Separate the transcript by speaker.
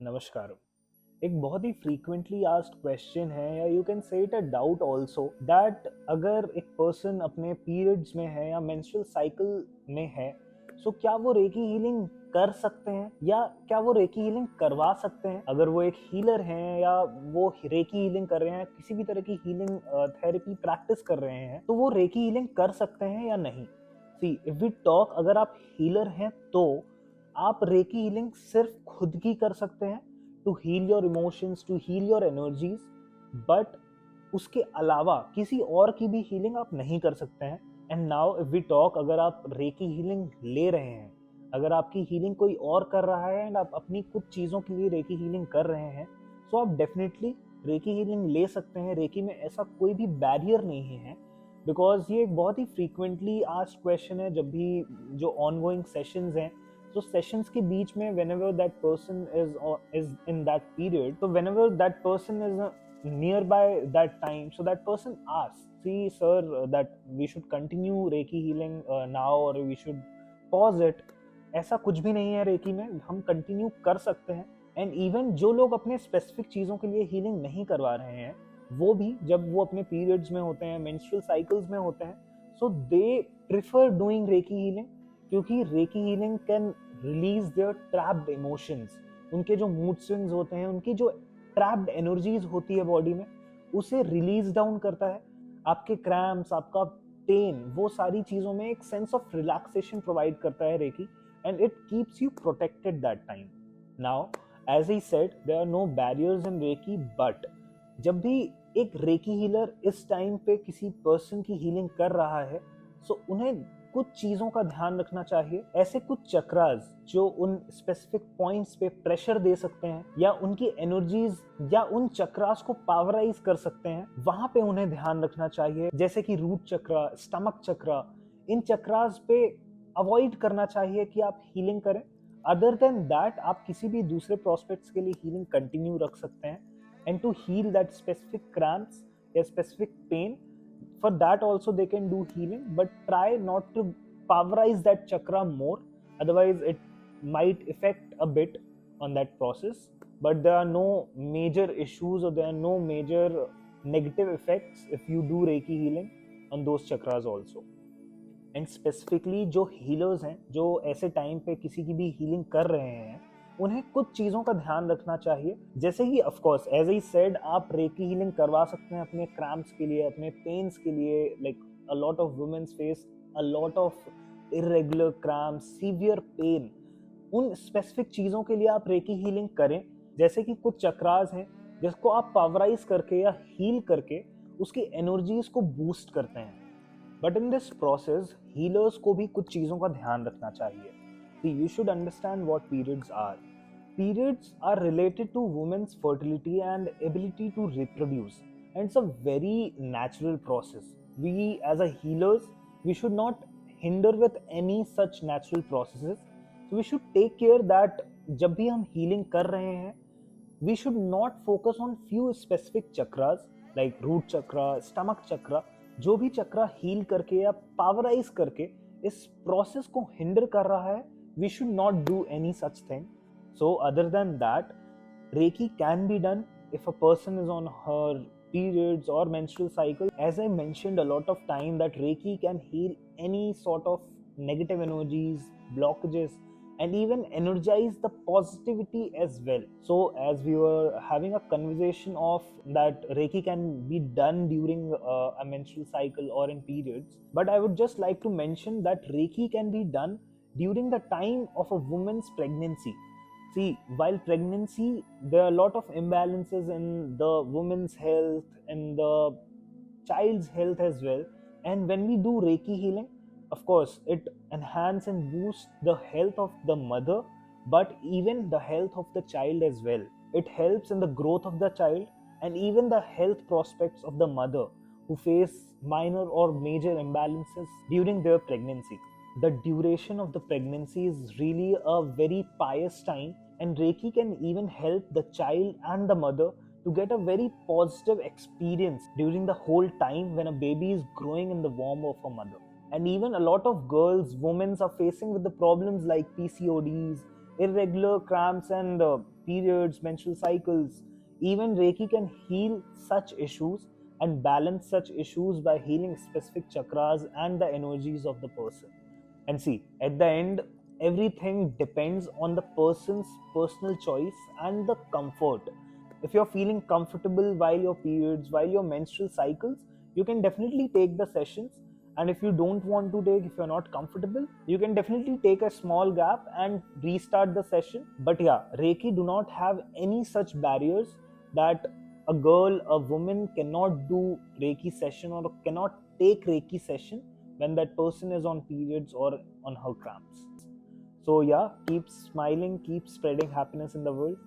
Speaker 1: नमस्कार। एक बहुत ही फ्रीक्वेंटली आस्क्ड क्वेश्चन है या you can say it a doubt also that अगर एक पर्सन अपने पीरियड्स में है या मेंस्ट्रुअल साइकिल में है, सो क्या वो रेकी हीलिंग कर सकते हैं या क्या वो रेकी हीलिंग करवा सकते हैं? अगर वो एक हीलर हैं या वो रेकी हीलिंग कर रहे हैं, किसी भी तरह की हीलिंग थेरेपी प्रैक्टिस कर रहे हैं, तो वो रेकी हीलिंग कर सकते हैं या नहीं? सी इफ वी टॉक, अगर आप हीलर हैं तो आप रेकी हीलिंग सिर्फ खुद की कर सकते हैं to heal your emotions, to heal your energies, but उसके अलावा किसी और की भी हीलिंग आप नहीं कर सकते हैं। And now if we talk, अगर आप रेकी हीलिंग ले रहे हैं, अगर आपकी हीलिंग कोई और कर रहा है एंड आप अपनी कुछ चीज़ों के लिए रेकी हीलिंग कर रहे हैं, सो आप डेफिनेटली रेकी हीलिंग ले सकते हैं। रेकी में ऐसा कोई भी बैरियर नहीं है, बिकॉज ये एक बहुत ही फ्रीक्वेंटली आस्क्ड क्वेश्चन है। जब भी जो ऑनगोइंग सेशंस हैं, तो सेशंस के बीच में whenever that person is in that period, so whenever that person is nearby that time, so that person asks, see sir, that we should continue reiki healing now or we should pause it. ऐसा कुछ भी नहीं है, recce में हम continue कर सकते हैं। एंड इवन जो लोग अपने स्पेसिफिक चीज़ों के लिए हीलिंग नहीं करवा रहे हैं, वो भी जब वो अपने पीरियड्स में होते हैं, मेंस्ट्रुअल साइकिल्स में होते हैं, so they prefer doing reiki healing, क्योंकि reiki healing can release their trapped emotions. उनके जो मूड स्विंग्स होते हैं, उनकी जो ट्रैप्ड एनर्जीज होती है बॉडी में, उसे रिलीज डाउन करता है। आपके क्रैम्प्स, आपका पेन, वो सारी चीज़ों में एक सेंस ऑफ रिलैक्सेशन प्रोवाइड करता है recce, and it keeps you protected that time. Now, as I said, there are no barriers in Reiki, but जब भी एक रेकी हीलर इस टाइम पे किसी पर्सन की हीलिंग कर रहा है, सो उन्हें कुछ चीज़ों का ध्यान रखना चाहिए। ऐसे कुछ चक्रास जो उन स्पेसिफिक पॉइंट्स पे प्रेशर दे सकते हैं या उनकी एनर्जीज या उन चक्रास को पावराइज कर सकते हैं, वहां पे उन्हें ध्यान रखना चाहिए। जैसे कि रूट चक्रा, स्टमक चक्रा, इन चक्रास पे अवॉइड करना चाहिए कि आप हीलिंग करें। अदर देन दैट, आप किसी भी दूसरे प्रोस्पेक्ट्स के लिए हीलिंग कंटिन्यू रख सकते हैं। And to heal that specific cramps या specific pain, for that also they can do healing, but try not to powerize that chakra more, otherwise it might affect a bit on that process. But there are no major issues or there are no major negative effects if you do reiki healing on those chakras also. And specifically जो healers हैं, जो ऐसे time पे किसी की भी healing कर रहे हैं, उन्हें कुछ चीज़ों का ध्यान रखना चाहिए। जैसे कि of course as I said, आप रेकी हीलिंग करवा सकते हैं अपने क्रैम्प्स के लिए, अपने पेन्स के लिए। Like a lot of womens face a lot of irregular cramps, severe pain. उन स्पेसिफिक चीज़ों के लिए आप रेकी हीलिंग करें। जैसे कि कुछ चक्रास हैं जिसको आप पावराइज करके या हील करके उसकी एनर्जीज को बूस्ट करते हैं। But in this process healers को भी कुछ चीज़ों का ध्यान रखना चाहिए। See, you should understand what periods are. Periods are related to women's fertility and ability to reproduce, and it's a very natural process. We, as a healers, we should not hinder with any such natural processes. So we should take care that जब भी हम healing कर रहे हैं, we should not focus on few specific chakras like root chakra, stomach chakra. जो भी चक्रा heal करके या पावराइज करके इस प्रोसेस को हिंडर कर रहा है, we should not do any such thing. So other than that, reiki can be done if a person is on her periods or menstrual cycle. As I mentioned a lot of time, that reiki can heal any sort of negative energies, blockages, and even energize the positivity as well. So as we were having a conversation of that reiki can be done during a menstrual cycle or in periods, but I would just like to mention that reiki can be done during the time of a woman's pregnancy. See, while pregnancy, there are a lot of imbalances in the woman's health and the child's health as well. And when we do reiki healing, of course it enhance and boosts the health of the mother, but even the health of the child as well. It helps in the growth of the child and even the health prospects of the mother who face minor or major imbalances during their pregnancy. The duration of the pregnancy is really a very pious time, and reiki can even help the child and the mother to get a very positive experience during the whole time when a baby is growing in the womb of a mother. And even a lot of girls, women are facing with the problems like PCODs, irregular cramps, and periods, menstrual cycles. Even Reiki can heal such issues and balance such issues by healing specific chakras and the energies of the person. And see, at the end, everything depends on the person's personal choice and the comfort. If you're feeling comfortable while your periods, while your menstrual cycles, you can definitely take the sessions. And if you don't want to take, if you're not comfortable, you can definitely take a small gap and restart the session. But yeah, Reiki do not have any such barriers that a girl, a woman cannot do Reiki session or cannot take Reiki session when that person is on periods or on her cramps. So yeah, keep smiling, keep spreading happiness in the world.